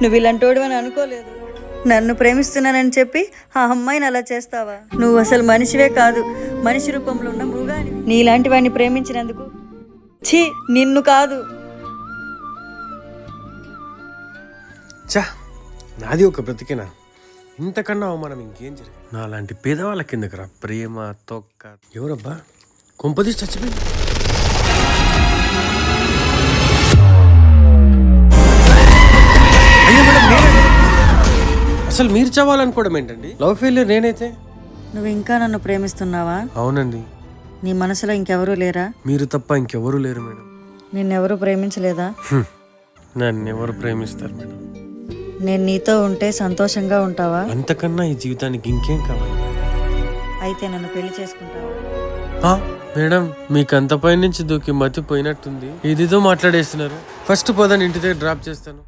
నువ్వు ఇలాంటోడు అని అనుకోలేదు. నన్ను ప్రేమిస్తున్నానని చెప్పి ఆ అమ్మాయిని అలా చేస్తావా? నువ్వు అసలు మనిషివే కాదు, మనిషి రూపంలో ఉన్న మృగాని. నీలాంటి వాడిని ప్రేమించినందుకు ఛీ, నిన్ను కాదు. చా, నాది ఒక బ్రతికేనా? ఇంతకన్నా అవమానం ఇంకేం జరిగింది? నా లాంటి పేదవాళ్ళ కిందకరా ప్రేమ తొక్క. ఎవరబ్బా కొంపదీసి చచ్చిపోయింది? అయ్యో మేడం, నేనే. అసలు మీరు చావాలనుకోవడం ఏంటండి? లవ్ ఫెయిల్యూర్ నేనైతే. నువ్వు ఇంకా నన్ను ప్రేమిస్తున్నావా? అవునండి. నీ మనసులో ఇంకెవరూ లేరా? మీరు తప్ప ఇంకెవరూ లేరు మేడం. నిన్నెవరూ ప్రేమించలేదా? నన్ను ఎవరు ప్రేమిస్తారు మేడం? నేను నీతో ఉంటే సంతోషంగా ఉంటావా? అంతకన్నా ఈ జీవితానికి ఇంకేం కావాలి? అయితే నన్ను పెళ్లి చేసుకుంటావా? మేడం, మీకు అంత పై నుంచి దూకి మతిపోయినట్టుంది. ఇదితో మాట్లాడేస్తున్నారు. ఫస్ట్ పదని ఇంటి దగ్గర డ్రాప్ చేస్తాను.